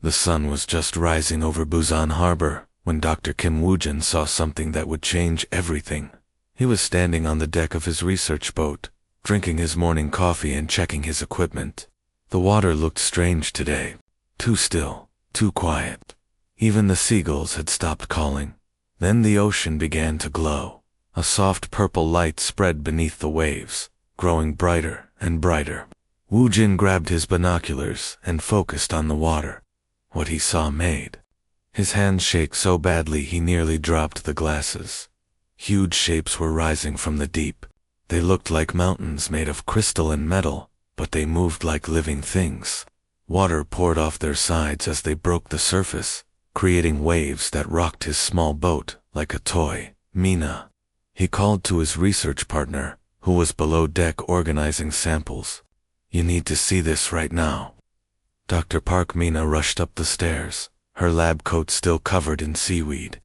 The sun was just rising over Busan Harbor when Dr. Kim Woojin saw something that would change everything. He was standing on the deck of his research boat, drinking his morning coffee and checking his equipment. The water looked strange today. Too still, too quiet. Even the seagulls had stopped calling. Then the ocean began to glow. A soft purple light spread beneath the waves, growing brighter and brighter. Woojin grabbed his binoculars and focused on the water. What he saw made his hands shake so badly he nearly dropped the glasses. Huge shapes were rising from the deep. They looked like mountains made of crystal and metal, but they moved like living things. Water poured off their sides as they broke the surface, creating waves that rocked his small boat like a toy. Mina. He called to his research partner, who was below deck organizing samples. You need to see this right now. Dr. Park Mina rushed up the stairs, her lab coat still covered in seaweed.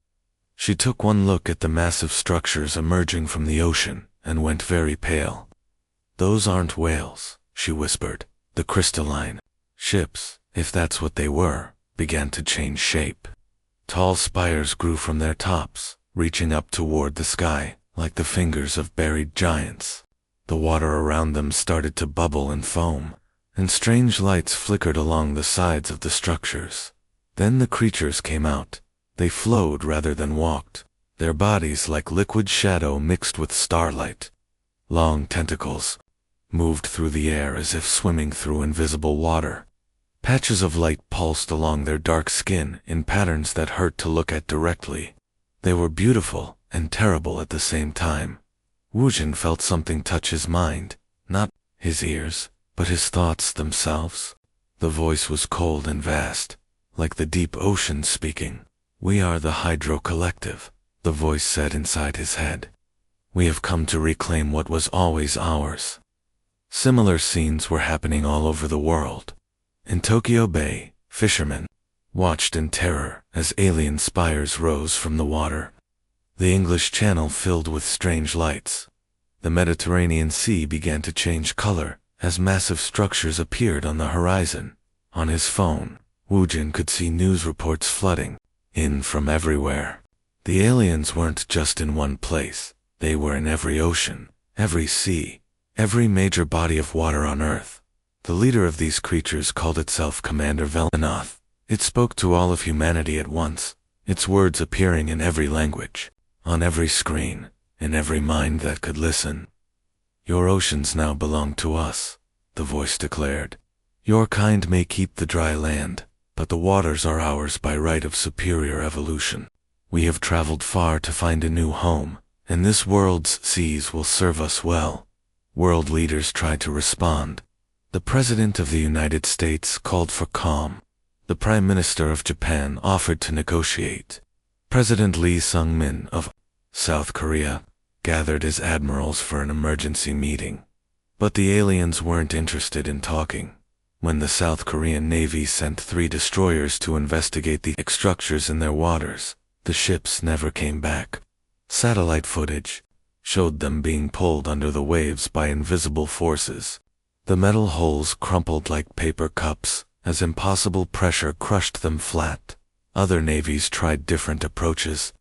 She took one look at the massive structures emerging from the ocean and went very pale. Those aren't whales, she whispered. The crystalline ships, if that's what they were, began to change shape. Tall spires grew from their tops, reaching up toward the sky, like the fingers of buried giants. The water around them started to bubble and foam, and strange lights flickered along the sides of the structures. Then the creatures came out. They flowed rather than walked, their bodies like liquid shadow mixed with starlight. Long tentacles moved through the air as if swimming through invisible water. Patches of light pulsed along their dark skin in patterns that hurt to look at directly. They were beautiful and terrible at the same time. Woojin felt something touch his mind, not his ears, but his thoughts themselves. The voice was cold and vast, like the deep ocean speaking. We are the Hydro Collective, the voice said inside his head. We have come to reclaim what was always ours. Similar scenes were happening all over the world. In Tokyo Bay, fishermen watched in terror as alien spires rose from the water. The English Channel filled with strange lights. The Mediterranean Sea began to change color as massive structures appeared on the horizon. On his phone, Woojin could see news reports flooding in from everywhere. The aliens weren't just in one place. They were in every ocean, every sea, every major body of water on Earth. The leader of these creatures called itself Commander Velenoth. It spoke to all of humanity at once, its words appearing in every language, on every screen, in every mind that could listen. Your oceans now belong to us, the voice declared. Your kind may keep the dry land, but the waters are ours by right of superior evolution. We have traveled far to find a new home, and this world's seas will serve us well. World leaders tried to respond. The President of the United States called for calm. The Prime Minister of Japan offered to negotiate. President Lee Sung-min of South Korea gathered his admirals for an emergency meeting. But the aliens weren't interested in talking. When the South Korean Navy sent 3 destroyers to investigate the structures in their waters, the ships never came back. Satellite footage showed them being pulled under the waves by invisible forces. The metal holes crumpled like paper cups as impossible pressure crushed them flat. Other navies tried different approaches.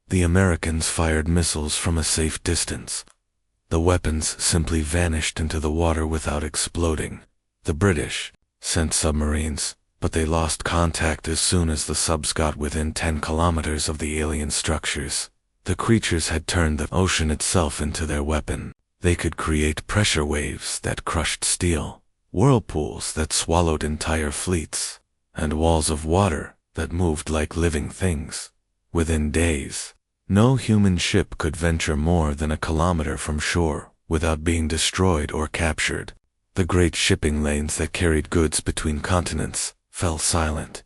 The Americans fired missiles from a safe distance. The weapons simply vanished into the water without exploding. The British sent submarines, but they lost contact as soon as the subs got within 10 kilometers of the alien structures. The creatures had turned the ocean itself into their weapon. They could create pressure waves that crushed steel, whirlpools that swallowed entire fleets, and walls of water that moved like living things. Within days, no human ship could venture more than a kilometer from shore without being destroyed or captured. The great shipping lanes that carried goods between continents fell silent.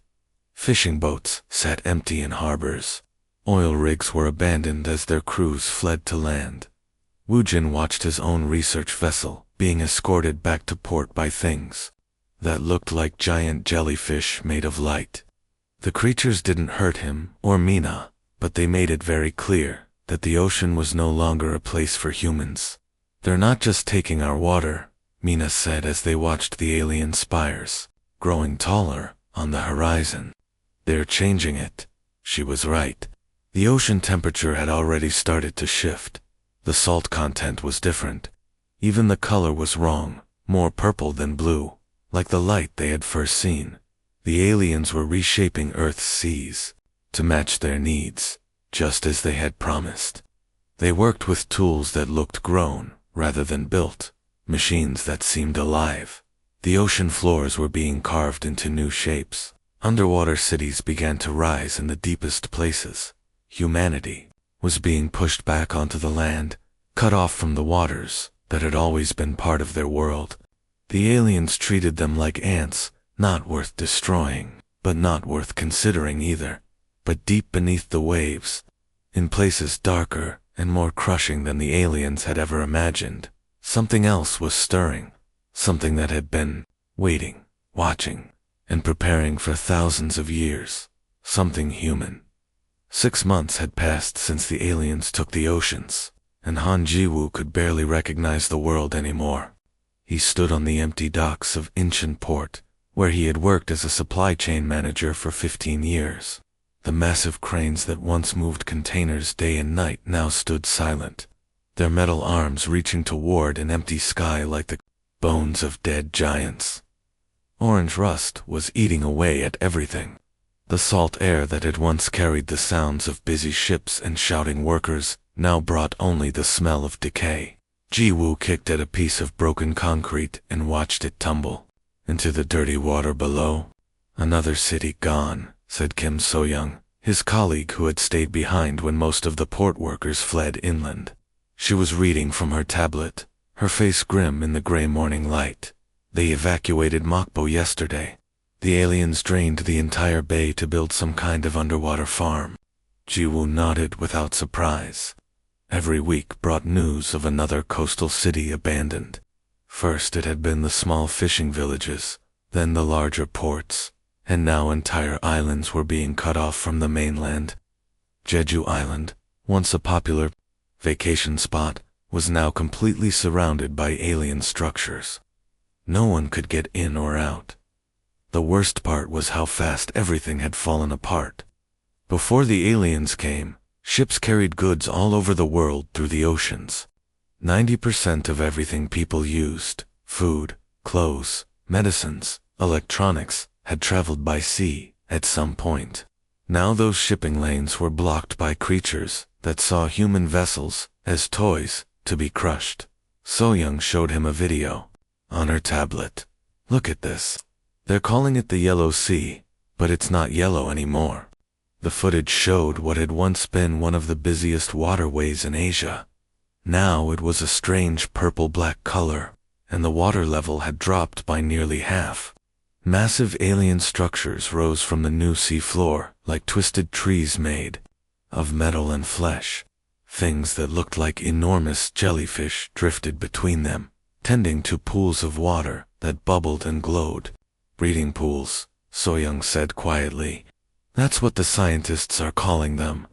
Fishing boats sat empty in harbors. Oil rigs were abandoned as their crews fled to land. Woojin watched his own research vessel being escorted back to port by things that looked like giant jellyfish made of light. The creatures didn't hurt him or Mina, but they made it very clear that the ocean was no longer a place for humans. They're not just taking our water, Mina said as they watched the alien spires growing taller on the horizon. "They're changing it." She was right. The ocean temperature had already started to shift. The salt content was different. Even the color was wrong, more purple than blue, like the light they had first seen. The aliens were reshaping Earth's seas to match their needs, just as they had promised. They worked with tools that looked grown rather than built, machines that seemed alive. The ocean floors were being carved into new shapes. Underwater cities began to rise in the deepest places. Humanity was being pushed back onto the land, cut off from the waters that had always been part of their world. The aliens treated them like ants, not worth destroying, but not worth considering either. But deep beneath the waves, in places darker and more crushing than the aliens had ever imagined, something else was stirring, something that had been waiting, watching, and preparing for thousands of years, something human. 6 months had passed since the aliens took the oceans, and Han Jiwoo could barely recognize the world anymore. He stood on the empty docks of Incheon Port, where he had worked as a supply chain manager for 15 years. The massive cranes that once moved containers day and night now stood silent, their metal arms reaching toward an empty sky like the bones of dead giants. Orange rust was eating away at everything. The salt air that had once carried the sounds of busy ships and shouting workers now brought only the smell of decay. Jiwoo kicked at a piece of broken concrete and watched it tumble into the dirty water below. "Another city gone," said Kim So-young, his colleague who had stayed behind when most of the port workers fled inland. She was reading from her tablet, her face grim in the gray morning light. "They evacuated Mokpo yesterday. The aliens drained the entire bay to build some kind of underwater farm." Jiwoo nodded without surprise. Every week brought news of another coastal city abandoned. First it had been the small fishing villages, then the larger ports, and now entire islands were being cut off from the mainland. Jeju Island, once a popular vacation spot, was now completely surrounded by alien structures. No one could get in or out. The worst part was how fast everything had fallen apart. Before the aliens came, ships carried goods all over the world through the oceans. 90% of everything people used, food, clothes, medicines, electronics, had traveled by sea at some point. Now those shipping lanes were blocked by creatures that saw human vessels as toys to be crushed. So-young showed him a video on her tablet. "Look at this. They're calling it the Yellow Sea, but it's not yellow anymore." The footage showed what had once been one of the busiest waterways in Asia. Now it was a strange purple-black color, and the water level had dropped by nearly half. Massive alien structures rose from the new sea floor like twisted trees made of metal and flesh. Things that looked like enormous jellyfish drifted between them, tending to pools of water that bubbled and glowed. "Breeding pools," So-young said quietly. "That's what the scientists are calling them.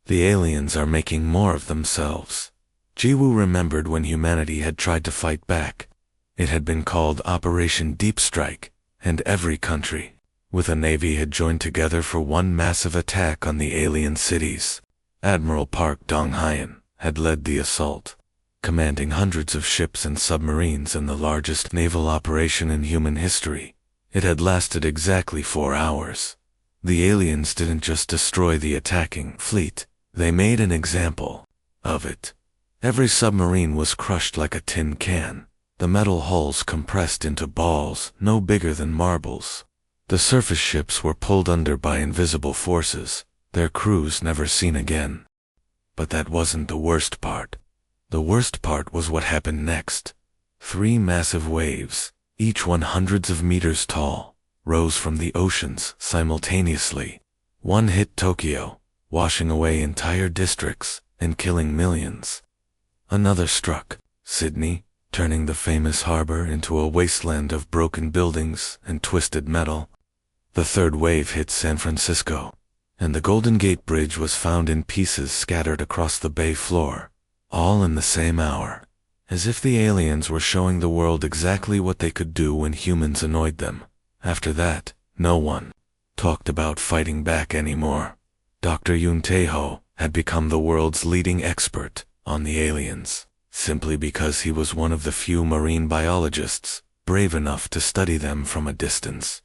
The aliens are making more of themselves." Jiwoo remembered when humanity had tried to fight back. It had been called Operation Deep Strike, and every country with a navy had joined together for one massive attack on the alien cities. Admiral Park Dong-hyeon had led the assault, commanding hundreds of ships and submarines in the largest naval operation in human history. It had lasted exactly 4 hours. The aliens didn't just destroy the attacking fleet, they made an example of it. Every submarine was crushed like a tin can, the metal hulls compressed into balls no bigger than marbles. The surface ships were pulled under by invisible forces, their crews never seen again. But that wasn't the worst part. The worst part was what happened next. 3 massive waves, each one hundreds of meters tall, rose from the oceans simultaneously. One hit Tokyo, washing away entire districts and killing millions. Another struck Sydney, turning the famous harbor into a wasteland of broken buildings and twisted metal. The third wave hit San Francisco, and the Golden Gate Bridge was found in pieces scattered across the bay floor, all in the same hour, as if the aliens were showing the world exactly what they could do when humans annoyed them. After that, No one talked about fighting back anymore. Dr. Yun Teho had become the world's leading expert on the aliens, simply because he was one of the few marine biologists brave enough to study them from a distance.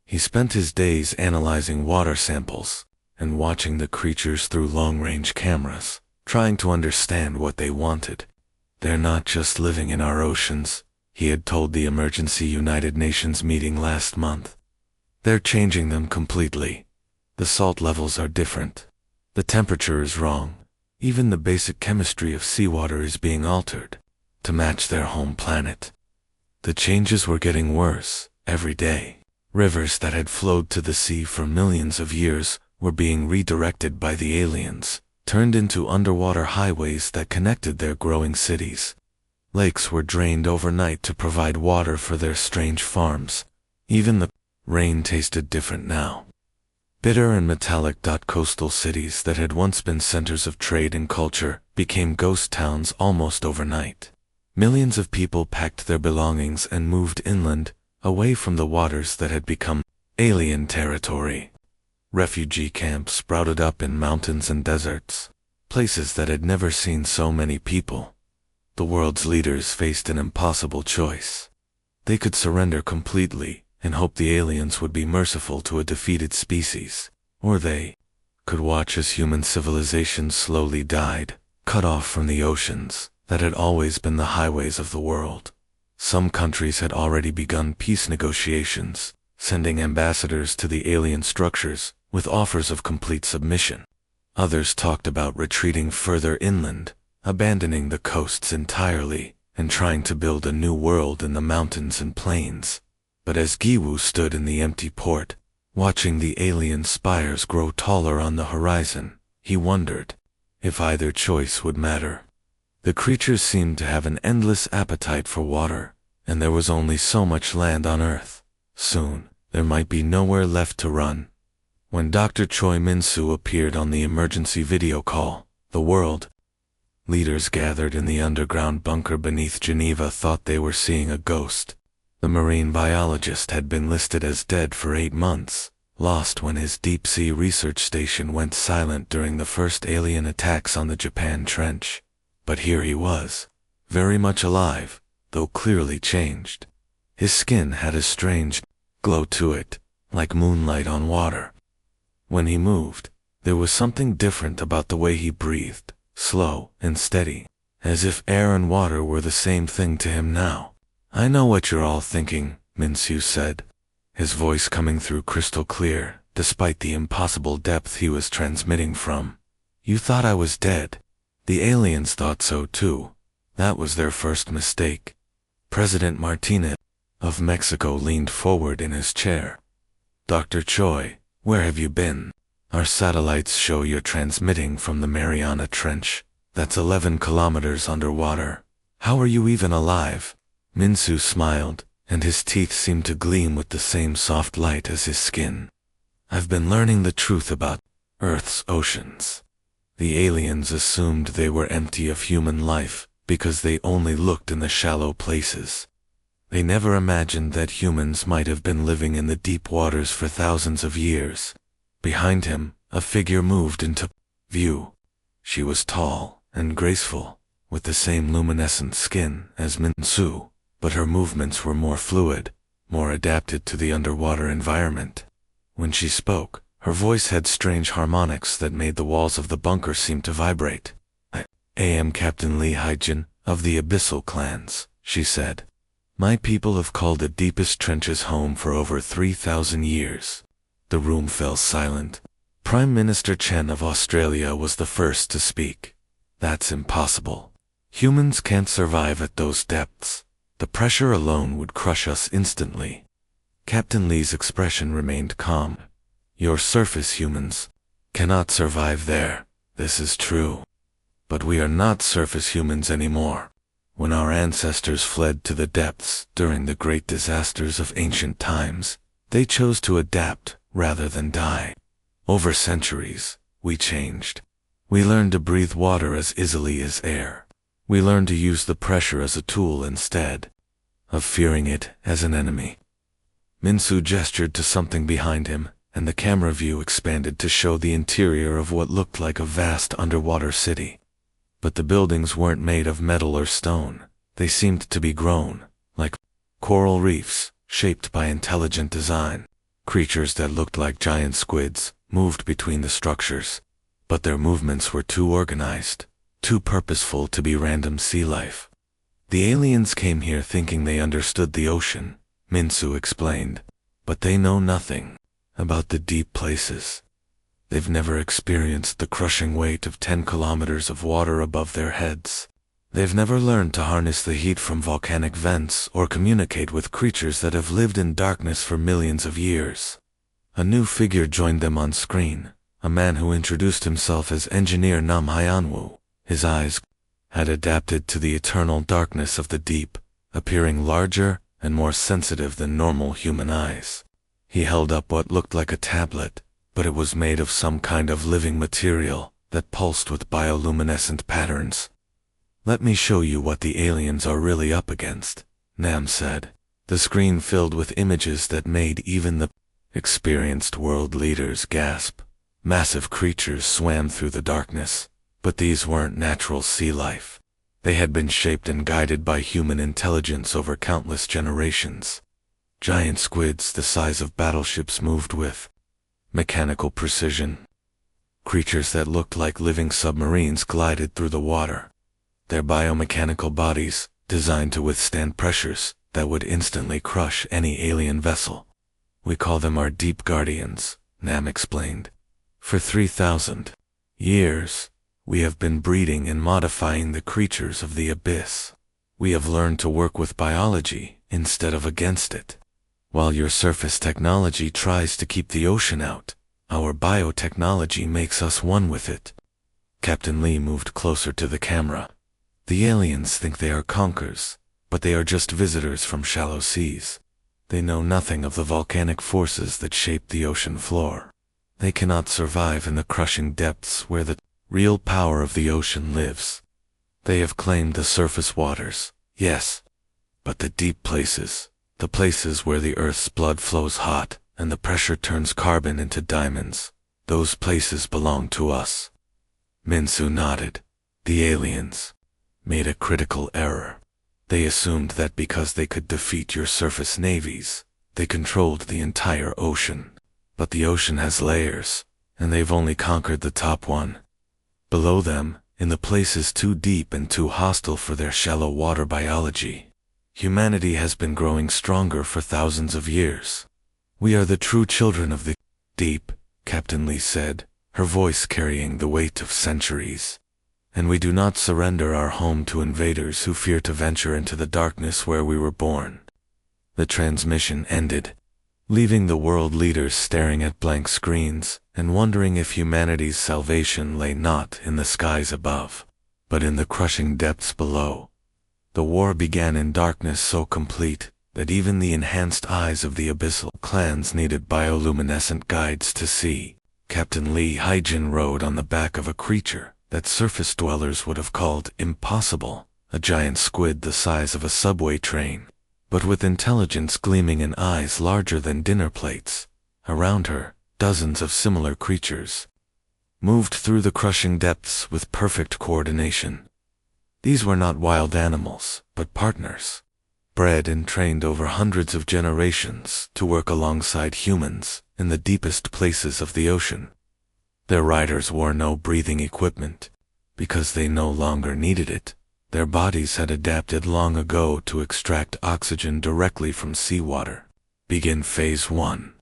He spent his days analyzing water samples and watching the creatures through long-range cameras, trying to understand what they wanted. They're not just living in our oceans, he had told the emergency United Nations meeting last month. They're changing them completely. The salt levels are different. The temperature is wrong. Even the basic chemistry of seawater is being altered to match their home planet. The changes were getting worse every day. Rivers that had flowed to the sea for millions of years were being redirected by the aliens, turned into underwater highways that connected their growing cities. Lakes were drained overnight to provide water for their strange farms. Even the rain tasted different now. Bitter and metallic. Coastal cities that had once been centers of trade and culture became ghost towns almost overnight. Millions of people packed their belongings and moved inland, away from the waters that had become alien territory. Refugee camps sprouted up in mountains and deserts, places that had never seen so many people. The world's leaders faced an impossible choice. They could surrender completely and hope the aliens would be merciful to a defeated species, or they could watch as human civilization slowly died, cut off from the oceans that had always been the highways of the world. Some countries had already begun peace negotiations, sending ambassadors to the alien structures with offers of complete submission. Others talked about retreating further inland, abandoning the coasts entirely, and trying to build a new world in the mountains and plains. But as Giwu stood in the empty port, watching the alien spires grow taller on the horizon, he wondered if either choice would matter. The creatures seemed to have an endless appetite for water, and there was only so much land on Earth. Soon, there might be nowhere left to run. When Dr. Choi Min-soo appeared on the emergency video call, the world leaders gathered in the underground bunker beneath Geneva thought they were seeing a ghost. The marine biologist had been listed as dead for 8 months, lost when his deep-sea research station went silent during the first alien attacks on the Japan Trench. But here he was, very much alive, though clearly changed. His skin had a strange glow to it, like moonlight on water. When he moved, there was something different about the way he breathed, slow and steady, as if air and water were the same thing to him now. "I know what you're all thinking," Min-soo said, his voice coming through crystal clear, despite the impossible depth he was transmitting from. "You thought I was dead. The aliens thought so too. That was their first mistake." President Martinez of Mexico leaned forward in his chair. "Dr. Choi, where have you been? Our satellites show you're transmitting from the Mariana Trench. That's 11 kilometers underwater. How are you even alive?" Min-soo smiled, and his teeth seemed to gleam with the same soft light as his skin. "I've been learning the truth about Earth's oceans. The aliens assumed they were empty of human life because they only looked in the shallow places. They never imagined that humans might have been living in the deep waters for thousands of years." Behind him, a figure moved into view. She was tall and graceful, with the same luminescent skin as Min-soo, but her movements were more fluid, more adapted to the underwater environment. When she spoke, her voice had strange harmonics that made the walls of the bunker seem to vibrate. "I am Captain Lee Haijin of the Abyssal Clans," she said. "My people have called the deepest trenches home for over 3,000 years." The room fell silent. Prime Minister Chen of Australia was the first to speak. "That's impossible. Humans can't survive at those depths. The pressure alone would crush us instantly." Captain Lee's expression remained calm. "Your surface humans cannot survive there. This is true. But we are not surface humans anymore. When our ancestors fled to the depths during the great disasters of ancient times, they chose to adapt rather than die. Over centuries, we changed. We learned to breathe water as easily as air. We learned to use the pressure as a tool instead of fearing it as an enemy." Minsu gestured to something behind him, and the camera view expanded to show the interior of what looked like a vast underwater city. But the buildings weren't made of metal or stone. They seemed to be grown, like coral reefs, shaped by intelligent design. Creatures that looked like giant squids moved between the structures, but their movements were too organized, too purposeful to be random sea life. The aliens came here thinking they understood the ocean, Minsu explained, but they know nothing about the deep places. They've never experienced the crushing weight of 10 kilometers of water above their heads. They've never learned to harness the heat from volcanic vents or communicate with creatures that have lived in darkness for millions of years. A new figure joined them on screen, a man who introduced himself as Engineer Nam Hyanwu. His eyes had adapted to the eternal darkness of the deep, appearing larger and more sensitive than normal human eyes. He held up what looked like a tablet, but it was made of some kind of living material that pulsed with bioluminescent patterns. "Let me show you what the aliens are really up against," Nam said. The screen filled with images that made even the experienced world leaders gasp. Massive creatures swam through the darkness, but these weren't natural sea life. They had been shaped and guided by human intelligence over countless generations. Giant squids the size of battleships moved with mechanical precision. Creatures that looked like living submarines glided through the water, their biomechanical bodies designed to withstand pressures that would instantly crush any alien vessel. "We call them our deep guardians," Nam explained. "For 3,000 years, we have been breeding and modifying the creatures of the abyss. We have learned to work with biology instead of against it. While your surface technology tries to keep the ocean out, our biotechnology makes us one with it." Captain Lee moved closer to the camera. "The aliens think they are conquerors, but they are just visitors from shallow seas. They know nothing of the volcanic forces that shape the ocean floor. They cannot survive in the crushing depths where the real power of the ocean lives. They have claimed the surface waters, yes, but the deep places, the places where the Earth's blood flows hot and the pressure turns carbon into diamonds, those places belong to us." Minsu nodded. The aliens made a critical error. They assumed that because they could defeat your surface navies, they controlled the entire ocean. But the ocean has layers, and they've only conquered the top one. Below them, in the places too deep and too hostile for their shallow water biology, humanity has been growing stronger for thousands of years. "We are the true children of the deep," Captain Lee said, her voice carrying the weight of centuries. "And we do not surrender our home to invaders who fear to venture into the darkness where we were born." The transmission ended, leaving the world leaders staring at blank screens and wondering if humanity's salvation lay not in the skies above, but in the crushing depths below. The war began in darkness so complete that even the enhanced eyes of the abyssal clans needed bioluminescent guides to see. Captain Lee Haijin rode on the back of a creature that surface dwellers would have called impossible, a giant squid the size of a subway train, but with intelligence gleaming in eyes larger than dinner plates. Around her, dozens of similar creatures moved through the crushing depths with perfect coordination. These were not wild animals, but partners, bred and trained over hundreds of generations to work alongside humans in the deepest places of the ocean. Their riders wore no breathing equipment, because they no longer needed it. Their bodies had adapted long ago to extract oxygen directly from seawater. "Begin Phase 1.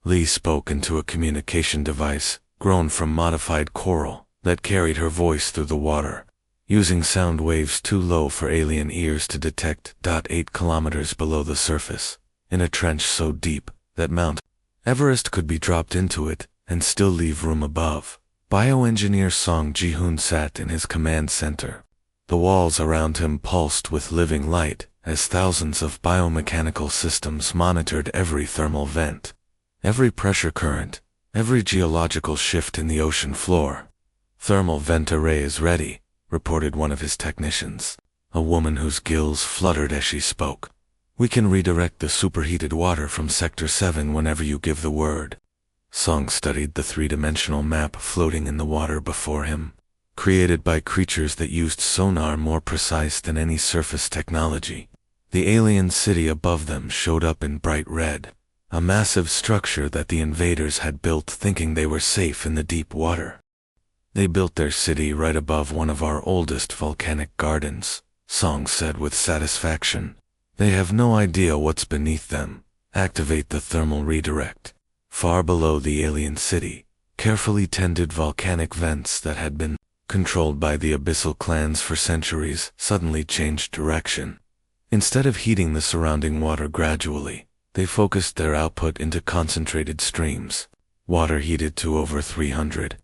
Lee spoke into a communication device grown from modified coral that carried her voice through the water, using sound waves too low for alien ears to detect. 8 kilometers below the surface, in a trench so deep that Mount Everest could be dropped into it and still leave room above. Bioengineer Song Ji-hoon sat in his command center. The walls around him pulsed with living light as thousands of biomechanical systems monitored every thermal vent, every pressure current, every geological shift in the ocean floor. "Thermal vent array is ready," reported one of his technicians, a woman whose gills fluttered as she spoke. We can redirect the superheated water from Sector 7 whenever you give the word. Song studied the three-dimensional map floating in the water before him, created by creatures that used sonar more precise than any surface technology. The alien city above them showed up in bright red, a massive structure that the invaders had built thinking they were safe in the deep water. They built their city right above one of our oldest volcanic gardens, Song said with satisfaction. They have no idea what's beneath them. Activate the thermal redirect. Far below the alien city, carefully tended volcanic vents that had been controlled by the abyssal clans for centuries suddenly changed direction. Instead of heating the surrounding water gradually, they focused their output into concentrated streams. Water heated to over 300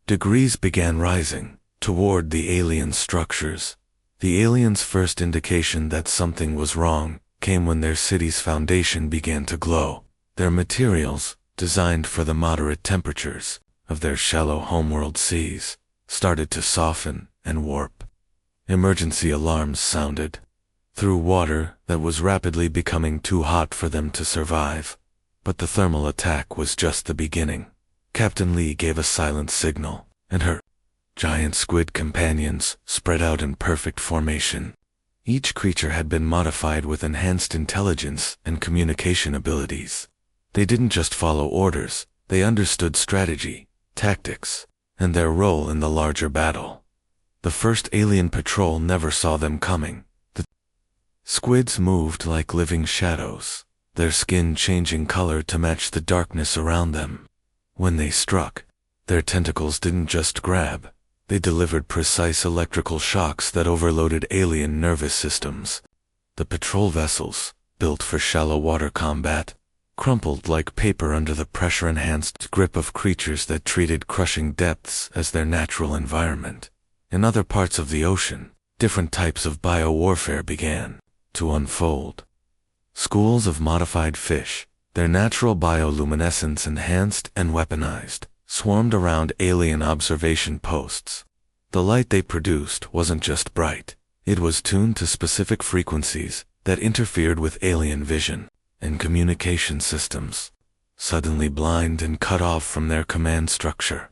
degrees began rising toward the alien structures. The aliens' first indication that something was wrong came when their city's foundation began to glow. Their materials, designed for the moderate temperatures of their shallow homeworld seas, started to soften and warp. Emergency alarms sounded through water that was rapidly becoming too hot for them to survive. But the thermal attack was just the beginning. Captain Lee gave a silent signal, and her giant squid companions spread out in perfect formation. Each creature had been modified with enhanced intelligence and communication abilities. They didn't just follow orders, they understood strategy, tactics, and their role in the larger battle. The first alien patrol never saw them coming. The squids moved like living shadows, their skin changing color to match the darkness around them. When they struck, their tentacles didn't just grab, they delivered precise electrical shocks that overloaded alien nervous systems. The patrol vessels, built for shallow water combat, crumpled like paper under the pressure-enhanced grip of creatures that treated crushing depths as their natural environment. In other parts of the ocean, different types of biowarfare began to unfold. Schools of modified fish, their natural bioluminescence enhanced and weaponized, swarmed around alien observation posts. The light they produced wasn't just bright, it was tuned to specific frequencies that interfered with alien vision and communication systems. Suddenly blind and cut off from their command structure,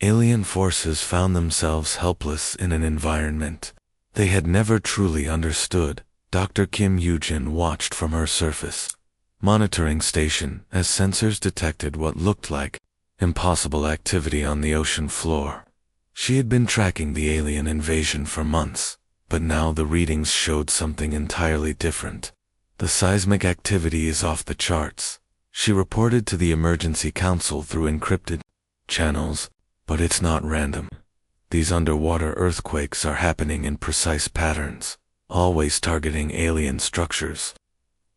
alien forces found themselves helpless in an environment they had never truly understood. Dr. Kim Yujin watched from her surface monitoring station as sensors detected what looked like impossible activity on the ocean floor. She had been tracking the alien invasion for months, but now the readings showed something entirely different. The seismic activity is off the charts, she reported to the emergency council through encrypted channels, but it's not random. These underwater earthquakes are happening in precise patterns, always targeting alien structures.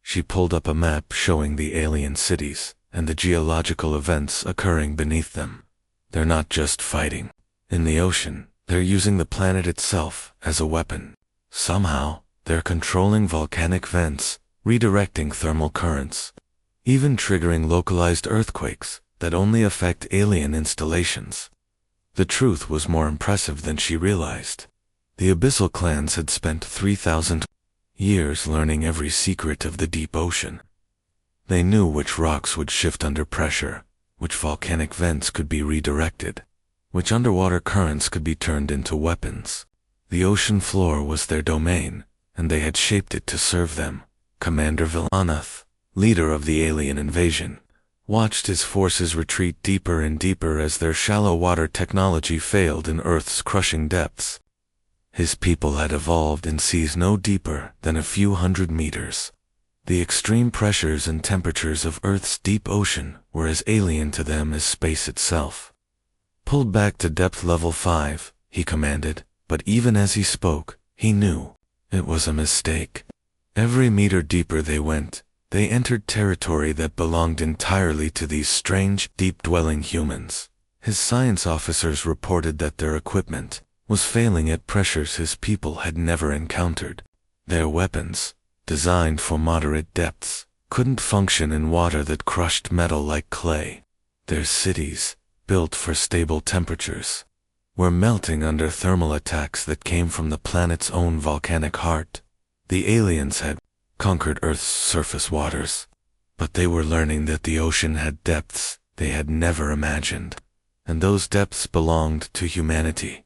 She pulled up a map showing the alien cities and the geological events occurring beneath them. They're not just fighting in the ocean, they're using the planet itself as a weapon. Somehow, they're controlling volcanic vents, redirecting thermal currents, even triggering localized earthquakes that only affect alien installations. The truth was more impressive than she realized. The abyssal clans had spent 3,000 years learning every secret of the deep ocean. They knew which rocks would shift under pressure, which volcanic vents could be redirected, which underwater currents could be turned into weapons. The ocean floor was their domain, and they had shaped it to serve them. Commander Vilanath, leader of the alien invasion, watched his forces retreat deeper and deeper as their shallow water technology failed in Earth's crushing depths. His people had evolved in seas no deeper than a few hundred meters. The extreme pressures and temperatures of Earth's deep ocean were as alien to them as space itself. Pulled back to depth level 5, he commanded, but even as he spoke, he knew it was a mistake. Every meter deeper they went, they entered territory that belonged entirely to these strange, deep-dwelling humans. His science officers reported that their equipment was failing at pressures his people had never encountered. Their weapons, designed for moderate depths, couldn't function in water that crushed metal like clay. Their cities, built for stable temperatures, were melting under thermal attacks that came from the planet's own volcanic heart. The aliens had conquered Earth's surface waters. But they were learning that the ocean had depths they had never imagined, and those depths belonged to humanity.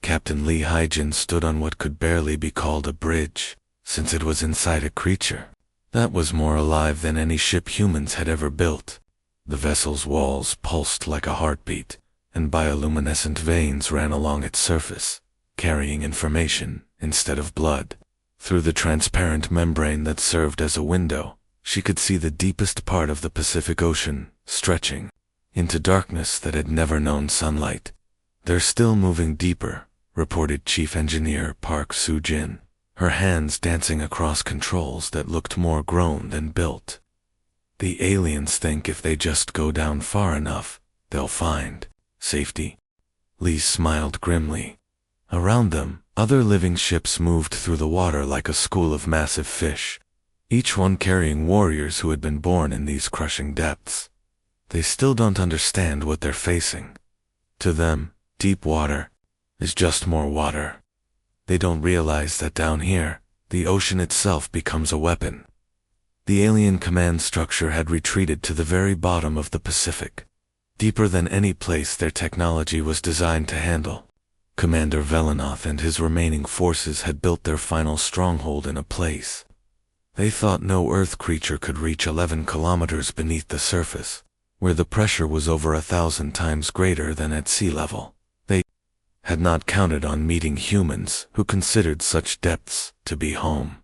Captain Lee Hyjin stood on what could barely be called a bridge, since it was inside a creature that was more alive than any ship humans had ever built. The vessel's walls pulsed like a heartbeat, and bioluminescent veins ran along its surface, carrying information instead of blood. Through the transparent membrane that served as a window, she could see the deepest part of the Pacific Ocean, stretching into darkness that had never known sunlight. "They're still moving deeper," reported Chief Engineer Park Soo-jin, her hands dancing across controls that looked more grown than built. "The aliens think if they just go down far enough, they'll find safety." Lee smiled grimly. Around them, other living ships moved through the water like a school of massive fish, each one carrying warriors who had been born in these crushing depths. They still don't understand what they're facing. To them, deep water is just more water. They don't realize that down here, the ocean itself becomes a weapon. The alien command structure had retreated to the very bottom of the Pacific, deeper than any place their technology was designed to handle. Commander Velenoth and his remaining forces had built their final stronghold in a place they thought no Earth creature could reach 11 kilometers beneath the surface, where the pressure was over 1,000 times greater than at sea level. They had not counted on meeting humans who considered such depths to be home.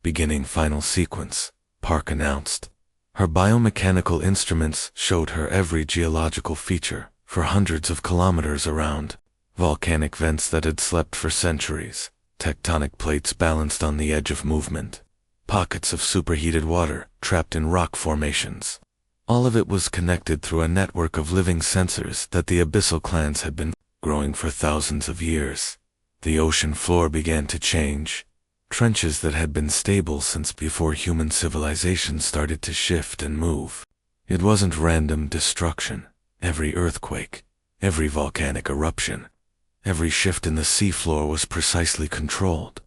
"Beginning final sequence," Park announced. Her biomechanical instruments showed her every geological feature for hundreds of kilometers around. Volcanic vents that had slept for centuries, tectonic plates balanced on the edge of movement, pockets of superheated water trapped in rock formations. All of it was connected through a network of living sensors that the abyssal clans had been growing for thousands of years. The ocean floor began to change. Trenches that had been stable since before human civilization started to shift and move. It wasn't random destruction. Every earthquake, every volcanic eruption, every shift in the seafloor was precisely controlled.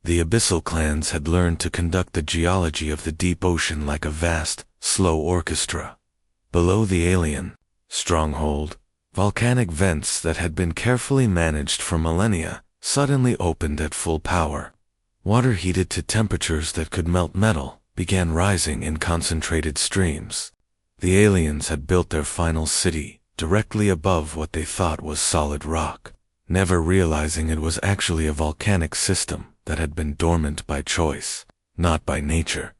The abyssal clans had learned to conduct the geology of the deep ocean like a vast, slow orchestra. Below the alien stronghold, volcanic vents that had been carefully managed for millennia suddenly opened at full power. Water heated to temperatures that could melt metal began rising in concentrated streams. The aliens had built their final city directly above what they thought was solid rock, never realizing it was actually a volcanic system that had been dormant by choice, not by nature.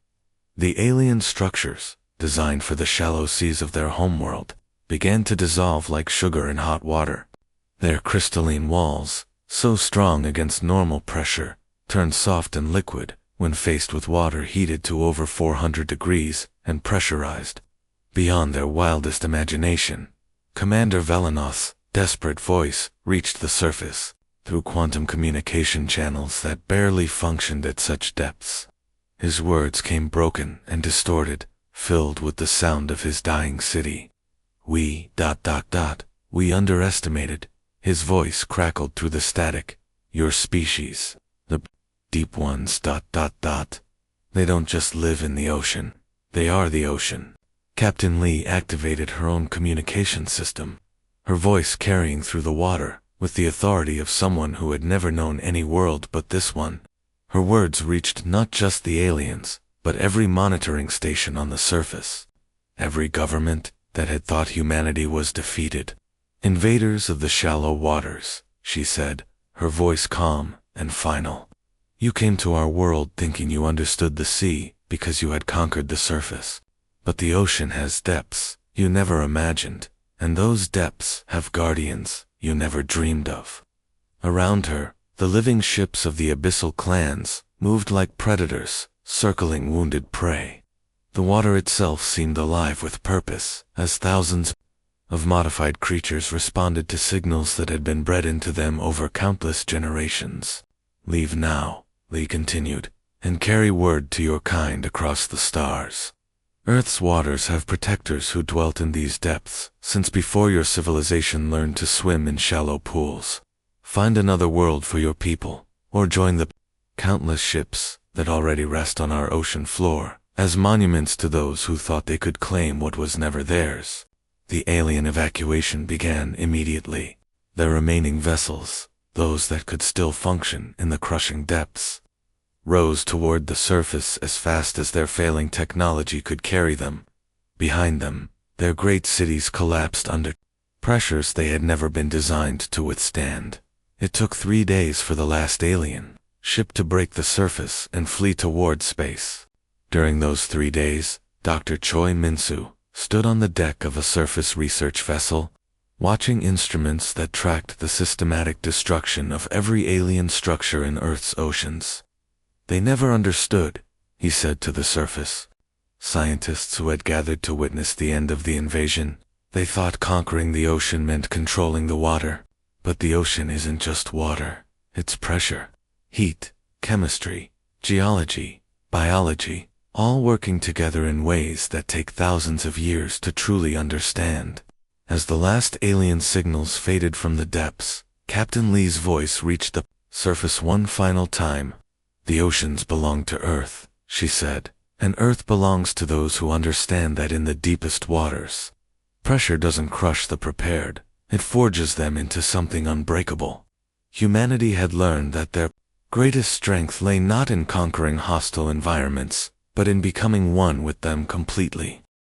The alien structures, designed for the shallow seas of their homeworld, began to dissolve like sugar in hot water. Their crystalline walls, so strong against normal pressure, turned soft and liquid when faced with water heated to over 400 degrees and pressurized. Beyond their wildest imagination, Commander Velenoth's desperate voice reached the surface through quantum communication channels that barely functioned at such depths. His words came broken and distorted, filled with the sound of his dying city. We underestimated. His voice crackled through the static. Your species, the deep ones, They don't just live in the ocean. They are the ocean. Captain Lee activated her own communication system, her voice carrying through the water with the authority of someone who had never known any world but this one. Her words reached not just the aliens, but every monitoring station on the surface, every government that had thought humanity was defeated. Invaders of the shallow waters, she said, her voice calm and final. You came to our world thinking you understood the sea because you had conquered the surface. But the ocean has depths you never imagined, and those depths have guardians you never dreamed of. Around her, the living ships of the abyssal clans moved like predators, circling wounded prey. The water itself seemed alive with purpose, as thousands of modified creatures responded to signals that had been bred into them over countless generations. Leave now, Lee continued, and carry word to your kind across the stars. Earth's waters have protectors who dwelt in these depths since before your civilization learned to swim in shallow pools. Find another world for your people, or join the countless ships that already rest on our ocean floor, as monuments to those who thought they could claim what was never theirs. The alien evacuation began immediately. Their remaining vessels, those that could still function in the crushing depths, rose toward the surface as fast as their failing technology could carry them. Behind them, their great cities collapsed under pressures they had never been designed to withstand. It took 3 days for the last alien ship to break the surface and flee toward space. During those 3 days, Dr. Choi Min-soo stood on the deck of a surface research vessel, watching instruments that tracked the systematic destruction of every alien structure in Earth's oceans. They never understood, he said to the surface scientists who had gathered to witness the end of the invasion. They thought conquering the ocean meant controlling the water. But the ocean isn't just water. It's pressure, heat, chemistry, geology, biology, all working together in ways that take thousands of years to truly understand. As the last alien signals faded from the depths, Captain Lee's voice reached the surface one final time. The oceans belong to Earth, she said, and Earth belongs to those who understand that in the deepest waters, pressure doesn't crush the prepared, it forges them into something unbreakable. Humanity had learned that their greatest strength lay not in conquering hostile environments, but in becoming one with them completely.